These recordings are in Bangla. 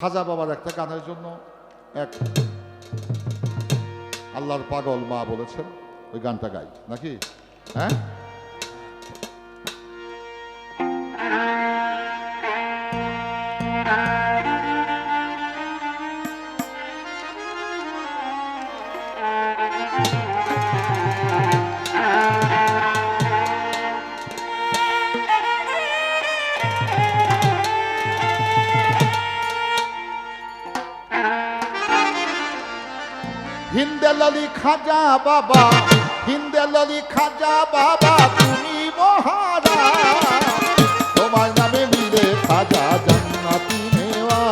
খাজা বাবার একটা গানের জন্য এক আল্লাহর পাগল মা বলেছেন ওই গানটা গাই নাকি? হ্যাঁ, হিন্দেলালি খাজা বাবা, হিন্দেলালি খাজা বাবা, তুমি মহারা, তোমার নামে মিলে খাজা জান্নাতি নেওয়া,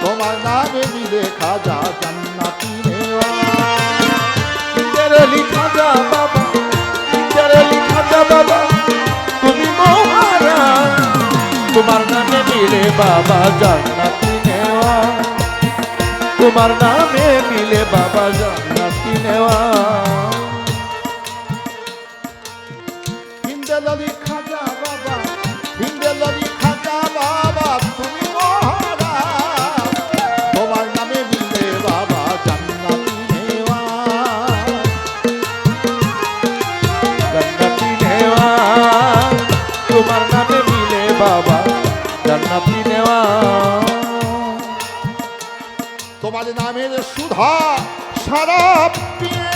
তোমার নামে মিলে খাজা জান্নাতি নেওয়া। হিন্দেলালি খাজা বাবা, হিন্দেলালি খাজা বাবা, তুমি মহারা, তোমার নামে মিলে বাবা জান্নাতি নেওয়া, তোমার নামে মিলে বাবা জান্নাতি নেওয়া। হিন্দেলালি খাজা বাবা, হিন্দেলালি খাজা বাবা, তুমি মহারা, তোমার নামে মিলে বাবা জান্নাতি নেওয়া, জান্নাতি নেওয়া, তোমার নামে মিলে বাবা জান্নাতি নেওয়া। তোমার নামের সুধা শরাব পিয়ে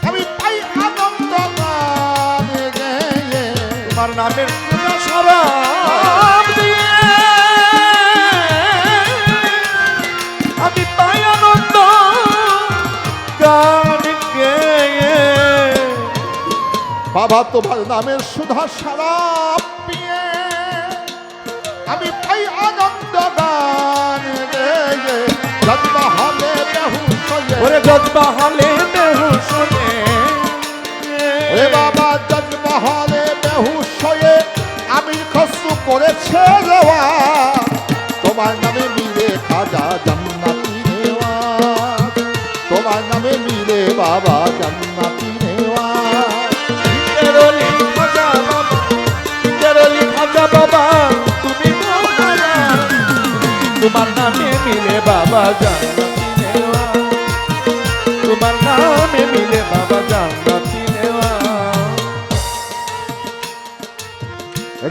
আমি পাই আনন্দ গানে গেয়ে, তোমার নামের শরাব দিয়ে আমি পাই আনন্দ গান গেয়ে। বাবা তোমার নামের সুধা শরাব পিয়ে আমি পাই আনন্দ গানে গেয়ে, জন্ম হলে বেহুশ হয়ে, ওরে জজবা হলে বেহুশ হয়ে, ওরে বাবা জন্ম হলে বেহুশ হয়ে আমি খসরু করেছে দেওয়া, তোমার নামে মিলে খাজা জান্নাতি নেওয়া, তোমার নামে মিলে বাবা জান্নাতি নেওয়া। হিন্দেলালি খাজা বাবা, হিন্দেলালি খাজা বাবা, তুমি মহারা, তোমার নামে মিলে বাবা জান্নাতি নেওয়া, তোমার নামে মিলে বাবা জান্নাতি নেওয়া।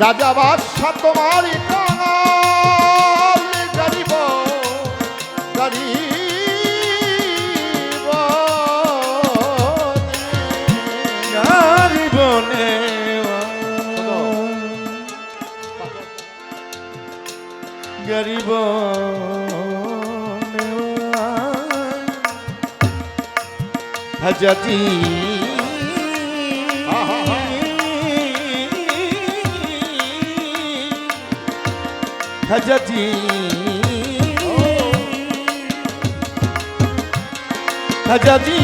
রাজা বাদশা তোমার কাঙাল, গরিব গরিব গরিব নেওয়া, গরিব নেওয়া। হাজাতি হাজাতি হাজাতি হাজাতি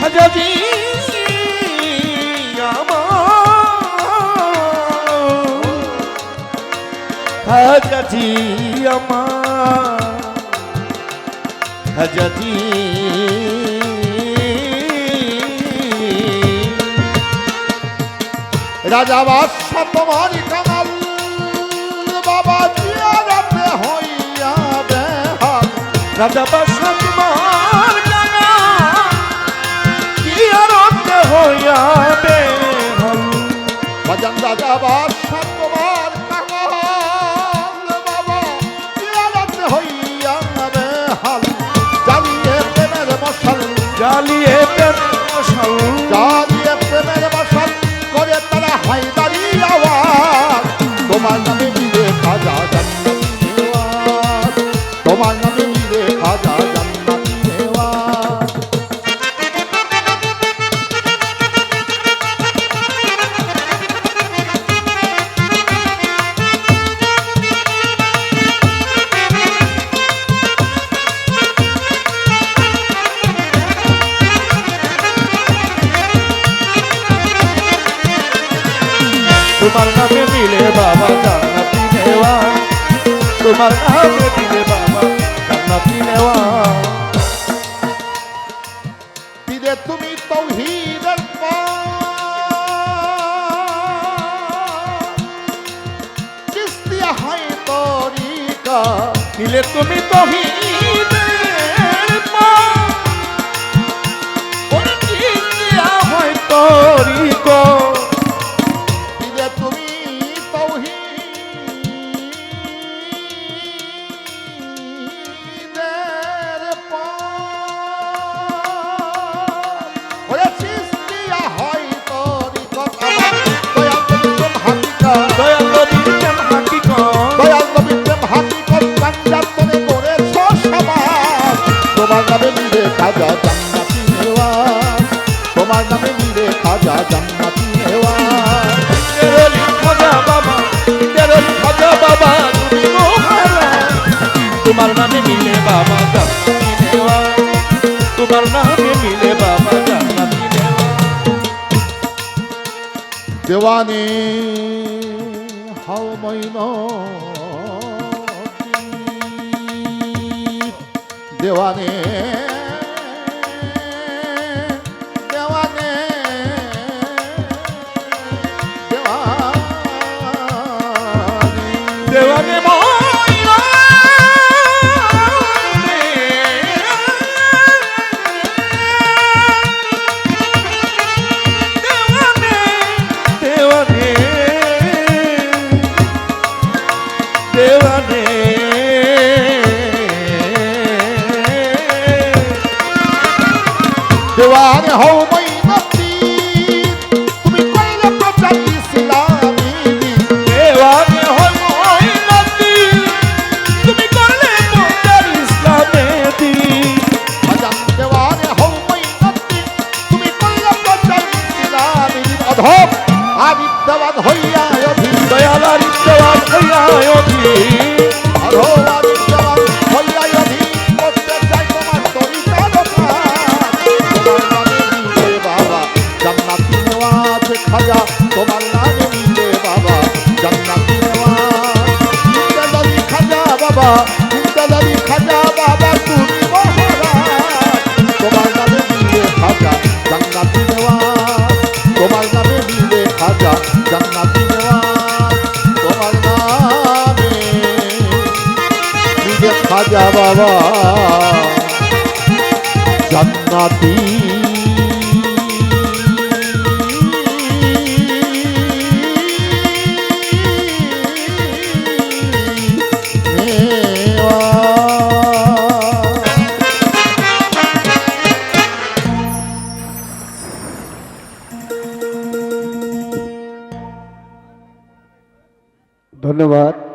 হাজাতি হাজাতি আমার হাজাতি। রাজা বাদশা তোমার কাঙাল, বাবা জিয়ারতে হইয়া বেহাল, রাজা বাদশা তোমার কাঙাল, জিয়ারতে হইয়া বেহাল। বাজান রাজা বাদশা তোমার কাঙাল, বাবা জিয়ারতে হইয়া বেহাল, জ্বালিয়ে প্রেমের মশাল, জ্বালিয়ে প্রেমের মশাল, জ্বালিয়ে প্রেমের মশাল করে তারা হায়দারি আওয়াজ, তোমার নামে মিলে খাজা জান্নাতি নেওয়া, তোমার নামে মিলে খাজা জান্নাতি নেওয়া। তোমার নামে মিলে বাবা জান্নাতি নেওয়া, তোমার নামে মিলে বাবা নিলে তুমি তহিদের পার ওরে ঠিক দেয়া হয় তরিক দিলে তুমি তৌহিদের পার ওরে সৃষ্টিয়া হয় তরিকত আমার দয়াল নবীর প্রেম হাকিকত দয়াল নবীর প্রেম হাকিকত দয়াল নবীর প্রেম হাকিকত পাঞ্জাতনে করেছ সমাজ তোমার নামে মিলে খাজা জান্নাতি নেওয়াজ তোমার নামে মিলে খাজা জান্নাতি নেওয়াজ তেরলি খাজা বাবা তেরলি খাজা বাবা তুমি মোহারা তোমার নামে মিলে বাবা জান্নাতি নেওয়া তোমার নামে মিলে বাবা জান্নাতি নেওয়া দেওয়ানে হাও মইন দেওয়ানে দেওয়ানে দেওয়ানে দেওয়ানে ময়না দেওয়ানে দেওয়ানে দেওয়ানে হও মইনতি তুমি কইলে প্রচার ইসলামী দেওয়ানে হয় ময়নাতি তুমি করলে প্রচার ইসলামেতি আজান দেওয়ানে হও মইনতি তুমি কইলে প্রচার ইসলামী অধম আদিত্যবাদ হইয়া অধীন দয়াল আরিত্যবাদ হইয়া অধীন অধম আদিত্যবাদ হইয়া অধীন করতে চাই তোমার তরিকার তোমার নামে মিলে বাবা জান্নাতি নেওয়াজ খাজা তোমার নামে মিলে বাবা জান্নাতি নেওয়াজ ইন্দাদালি খাজা বাবা ইন্দাদালি খাজা বাবা তুমি মহারাজ তোমার নামে মিলে খাজা জান্নাতি নেওয়াজ তোমার নামে মিলে খাজা জান্নাতি নেওয়াজ তোমার নামে মিলে খাজা বাবা জান্নাতি ধন্যবাদ।